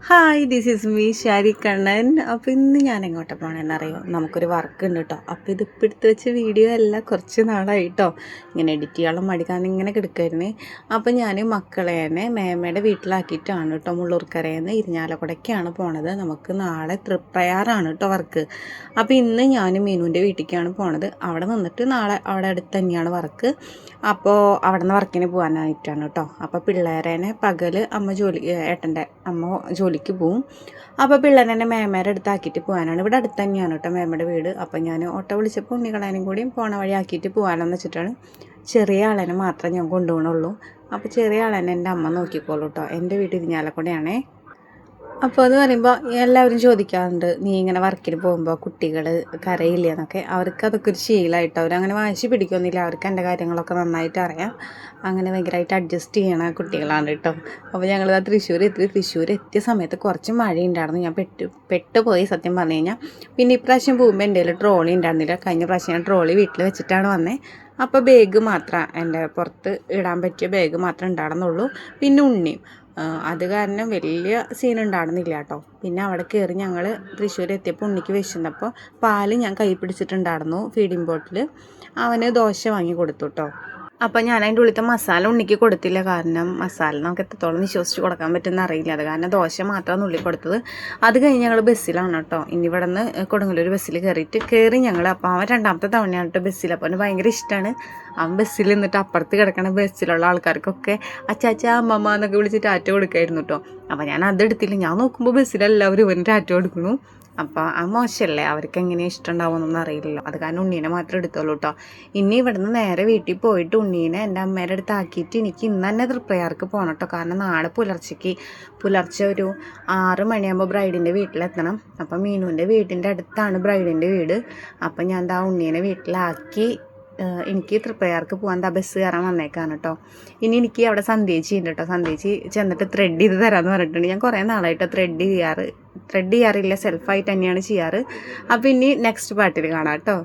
Hi, this is me Shari Kannan. അപ്പോൾ ഇന്ന് ഞാൻ എങ്ങോട്ടാണ് പോകണമെന്നറിയോ? നമുക്കൊരു വർക്ക് ഉണ്ട് കേട്ടോ. അപ്പോൾ ഇതിപ്പോൾ എടുത്ത് വെച്ച വീഡിയോ അല്ല, കുറച്ച് നാളായിട്ടോ ഇങ്ങനെ എഡിറ്റ് ചെയ്യാനുള്ള മടി കാരണം ഇങ്ങനെ കിടക്കുമായിരുന്നേ. അപ്പോൾ ഞാൻ മക്കളെ തന്നെ മേമയുടെ വീട്ടിലാക്കിയിട്ടാണ് കേട്ടോ മുള്ളൂർക്കരയിൽ നിന്ന് ഇരിഞ്ഞാലക്കുടയ്ക്കാണ് പോണത്. നമുക്ക് നാളെ തൃപ്രയാറാണ് കേട്ടോ വർക്ക്. അപ്പോൾ ഇന്ന് ഞാൻ മീനുവിൻ്റെ വീട്ടിലേക്കാണ് പോണത്. അവിടെ നിന്നിട്ട് നാളെ അവിടെ അടുത്ത് തന്നെയാണ് വർക്ക്. അപ്പോൾ അവിടെ നിന്ന് വർക്കിന് പോകാനായിട്ടാണ് കേട്ടോ. അപ്പോൾ പിള്ളേരേനെ പകൽ ഏട്ടൻ്റെ അമ്മ ജോലിക്ക് പോവും. അപ്പോൾ പിള്ളേരെ മേമേരെ അടുത്താക്കിയിട്ട് പോകാനാണ്. ഇവിടെ അടുത്ത് തന്നെയാണ് കേട്ടോ മേമയുടെ വീട്. അപ്പോൾ ഞാൻ ഓട്ടോ വിളിച്ചപ്പോൾ ഉണ്ണികളേനും കൂടിയും പോണ വഴി ആക്കിയിട്ട് പോകാനെന്ന് വെച്ചിട്ടാണ്. ചെറിയ ആളേനെ മാത്രമേ ഞാൻ കൊണ്ടുപോകണുള്ളൂ. അപ്പോൾ ചെറിയ ആളേനെ എൻ്റെ അമ്മ നോക്കിക്കോളൂ കേട്ടോ. എൻ്റെ വീട് ഇരിഞ്ഞാലക്കുടയാണേ. അപ്പോൾ അത് പറയുമ്പോൾ എല്ലാവരും ചോദിക്കാറുണ്ട്, നീ ഇങ്ങനെ വർക്കിന് പോകുമ്പോൾ കുട്ടികൾ കരയില്ല എന്നൊക്കെ. അവർക്ക് അതൊക്കെ ഒരു ശീലമായിട്ടോ. അവരങ്ങനെ വാശി പിടിക്കൊന്നുമില്ല. അവർക്ക് എൻ്റെ കാര്യങ്ങളൊക്കെ നന്നായിട്ട് അറിയാം. അങ്ങനെ ഭയങ്കരമായിട്ട് അഡ്ജസ്റ്റ് ചെയ്യണ കുട്ടികളാണ് കേട്ടോ. അപ്പോൾ ഞങ്ങൾ തൃശ്ശൂർ എത്തിയ സമയത്ത് കുറച്ച് മഴയുണ്ടായിരുന്നു. ഞാൻ പെട്ടുപോയി സത്യം പറഞ്ഞു കഴിഞ്ഞാൽ. പിന്നെ ഇപ്രാവശ്യം പോകുമ്പോൾ എൻ്റെ കയ്യിൽ ട്രോളി ഉണ്ടായിരുന്നില്ല. കഴിഞ്ഞ പ്രാവശ്യം ഞാൻ ട്രോളി വീട്ടിൽ വെച്ചിട്ടാണ് വന്നത്. അപ്പോൾ ബാഗ് മാത്രം, എൻ്റെ പുറത്ത് ഇടാൻ പറ്റിയ ബാഗ് മാത്രമേ ഉണ്ടായിരുന്നുള്ളൂ. പിന്നെ ഉണ്ണിയും അത് കാരണം വലിയ സീൻ ഉണ്ടായിരുന്നില്ല കേട്ടോ. പിന്നെ അവിടെ കയറി ഞങ്ങൾ തൃശ്ശൂർ എത്തിയപ്പോൾ ഉണ്ണിക്ക് വിശന്നപ്പോൾ പാല് ഞാൻ കൈ പിടിച്ചിട്ടുണ്ടായിരുന്നു ഫീഡിങ് ബോട്ടിൽ. അവന് ദോശ വാങ്ങി കൊടുത്തു കേട്ടോ. അപ്പോൾ ഞാൻ അതിൻ്റെ ഉള്ളിലത്തെ മസാല ഉണ്ണിക്ക് കൊടുത്തില്ല. കാരണം മസാല നമുക്ക് എത്രത്തോളം വിശ്വസിച്ച് കൊടുക്കാൻ പറ്റുമെന്ന് അറിയില്ല. അത് കാരണം ദോശ മാത്രമാണ് ഉള്ളി കൊടുത്തത്. അത് കഴിഞ്ഞ് ഞങ്ങൾ ബസ്സിലാണ് കേട്ടോ. ഇനി ഇവിടെ നിന്ന് കൊടുങ്ങല്ലൂർ ബസ്സിൽ കയറി ഞങ്ങൾ. അപ്പോൾ അവൻ രണ്ടാമത്തെ തവണയാണ് കേട്ടോ ബസ്സിൽ. അപ്പോൾ അവന് ഭയങ്കര ഇഷ്ടമാണ്. അവൻ ബസ്സിൽ നിന്നിട്ട് അപ്പുറത്ത് കിടക്കണ ബസ്സിലുള്ള ആൾക്കാർക്കൊക്കെ അച്ചാച്ച അമ്മമ്മ എന്നൊക്കെ വിളിച്ച് ടാറ്റ കൊടുക്കായിരുന്നു കേട്ടോ. അപ്പോൾ ഞാൻ അതെടുത്തില്ല. ഞാൻ നോക്കുമ്പോൾ ബസ്സിലെല്ലാവരും ഇവന് ടാറ്റ കൊടുക്കുന്നു. അപ്പോൾ ആ മോശമല്ലേ, അവർക്ക് എങ്ങനെയാണ് ഇഷ്ടമുണ്ടാവുമെന്നൊന്നും അറിയില്ലല്ലോ. അത് കാരണം ഉണ്ണീനെ മാത്രം എടുത്തോളൂ കേട്ടോ. ഇനി ഇവിടുന്ന് നേരെ വീട്ടിൽ പോയിട്ട് ഉണ്ണീനെ എൻ്റെ അമ്മേൻ്റെ അടുത്ത് ആക്കിയിട്ട് എനിക്ക് ഇന്ന് തന്നെ തൃപ്രയാർക്ക് പോകണം കേട്ടോ. കാരണം നാളെ പുലർച്ചെ ഒരു 6 മണിയാകുമ്പോൾ ബ്രൈഡിൻ്റെ വീട്ടിലെത്തണം. അപ്പം മീനുവിൻ്റെ വീടിൻ്റെ അടുത്താണ് ബ്രൈഡിൻ്റെ വീട്. അപ്പം ഞാൻ ദാ ഉണ്ണീനെ വീട്ടിലാക്കി എനിക്ക് തൃപ്രയാർക്ക് പോകാൻ ബസ് കയറാൻ വന്നേക്കാണ് കേട്ടോ. ഇനി എനിക്ക് അവിടെ സന്ധ്യേച്ചി ഉണ്ട് കേട്ടോ. സന്ധ്യേച്ചി ചെന്നിട്ട് ത്രെഡ് ചെയ്ത് തരാമെന്ന് പറഞ്ഞിട്ടുണ്ട്. ഞാൻ കുറേ നാളായിട്ട് ത്രെഡ് ചെയ്യാറില്ല, സെൽഫായിട്ട് തന്നെയാണ് ചെയ്യാറ്. അപ്പോൾ ഇനി നെക്സ്റ്റ് പാർട്ടിൽ കാണാം കേട്ടോ.